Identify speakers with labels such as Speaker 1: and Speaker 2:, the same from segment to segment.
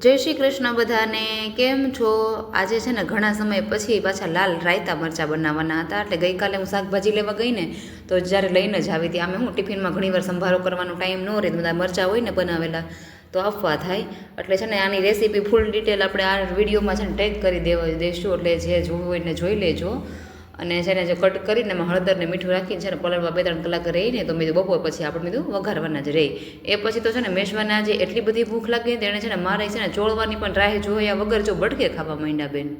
Speaker 1: જય શ્રી કૃષ્ણ બધાને, કેમ છો? આજે છે ને ઘણા સમય પછી પાછા લાલ રાયતા મરચાં બનાવવાના હતા. એટલે ગઈકાલે હું શાકભાજી લેવા ગઈ ને તો જ્યારે લઈને જ આવી હતી. આમે હું ટિફિનમાં ઘણીવાર સંભારો કરવાનો ટાઈમ ન રહે, બધા મરચાં હોય ને બનાવેલા તો આપવા થાય. એટલે છે ને આની રેસીપી ફૂલ ડિટેલ આપણે આ વિડીયોમાં છે ને ટેગ કરી દઈશું, એટલે જે જોવું હોય ને જોઈ લેજો. અને છે ને જે કટ કરીને એમાં હળદર ને મીઠું રાખીને છે ને પલળવા 2-3 કલાક રહીને તો મેં બપોર પછી આપણે મેં વઘારવાના જ રહી. એ પછી તો છે ને મેશવાને આજે એટલી બધી ભૂખ લાગી તેણે છે ને મારે છે ને ચોળવાની પણ રાહ જોયા વગર જો બટકે ખાવા માંડ્યા બેન.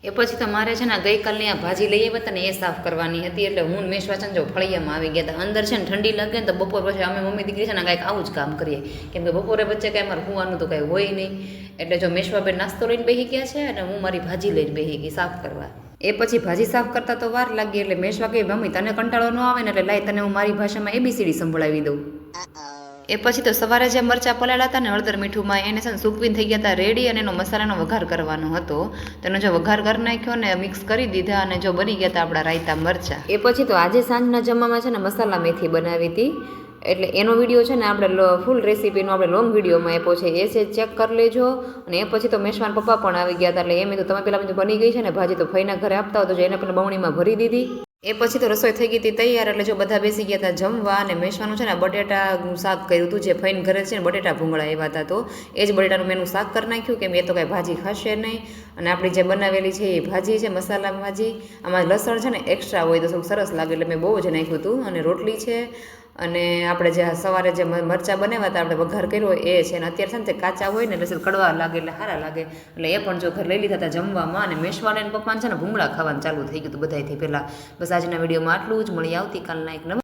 Speaker 1: એ પછી તો મારે છે ને ગઈકાલની આ ભાજી લઈ આવ્યા હતા ને એ સાફ કરવાની હતી. એટલે હું મેશવા છે ને જો ફળિયામાં આવી ગયા હતા. અંદર છે ને ઠંડી લાગે ને તો બપોર પછી અમે મમ્મી દીકરી છે ને કાંઈક આવું જ કામ કરીએ, કેમ કે બપોરે વચ્ચે કાંઈ અમારે હોવાનું તો કાંઈ હોય નહીં. એટલે જો મેશવા બેન નાસ્તો લઈને બેસી ગયા છે અને હું મારી ભાજી લઈને બેસી ગઈ સાફ કરવા. એ પછી ભાજી સાફ કરતા તો વાર લાગી. એટલે મેશવા કહે મમ્મી તને કંટાળો ન આવે ને એટલે લાઈ તને હું મારી ભાષામાં ABCD સંભળાવી દઉં. એ પછી તો સવારે જે મરચાં પલાળ્યા હતા ને હળદર મીઠુંમાં એને છે ને સૂકવીને થઈ ગયા હતા રેડી, અને એનો મસાલાનો વઘાર કરવાનો હતો. તેનો જો વઘાર કરી નાખ્યો ને મિક્સ કરી દીધા અને જો બની ગયા હતા આપણા રાયતા મરચાં. એ પછી તો આજે સાંજના જમવામાં છે ને મસાલા મેથી બનાવી હતી. એટલે એનો વિડીયો છે ને આપણે ફૂલ રેસીપીનો આપણે લોંગ વિડીયોમાં આપ્યો છે, એ છે ચેક કરી લેજો. અને એ પછી તો મેશવાન પપ્પા પણ આવી ગયા હતા. એટલે એમ તો તમે પેલા બની ગઈ છે ને ભાજી તો ફઈના ઘરે આપતા હોય તો એને પેલા બવણીમાં ભરી દીધી. એ પછી તો રસોઈ થઈ ગઈ હતી તૈયાર. એટલે જો બધા બેસી ગયા હતા જમવા. અને મેશવાનું છે ને બટેટાનું શાક કર્યું હતું, જે ફઈને ઘરે છે ને બટેટા ભૂંગળા આવ્યા હતા તો એ જ બટેટાનું મેનું શાક કરી નાખ્યું, કેમ એ તો કાંઈ ભાજી ખાશે નહીં. અને આપણી જે બનાવેલી છે એ ભાજી છે મસાલા ભાજી, આમાં લસણ છે ને એક્સ્ટ્રા હોય તો થોડું સરસ લાગે એટલે મેં બહુ જ નાખ્યું હતું. અને રોટલી છે અને આપણે જે સવારે જે મરચાં બનાવ્યા હતા આપણે વઘાર કર્યો એ છે. અને અત્યારે છે ને તે કાચા હોય ને એટલે કડવા લાગે એટલે સારા લાગે એટલે એ પણ જો ઘર લઈ લીધા હતા જમવામાં. અને મેશવાને પપ્પાને છે ને ભૂંગળા ખાવાનું ચાલુ થઈ ગયું હતું બધાથી પહેલાં. બસ આજના વિડીયોમાં આટલું જ. મળી આવતીકાલના એક નવા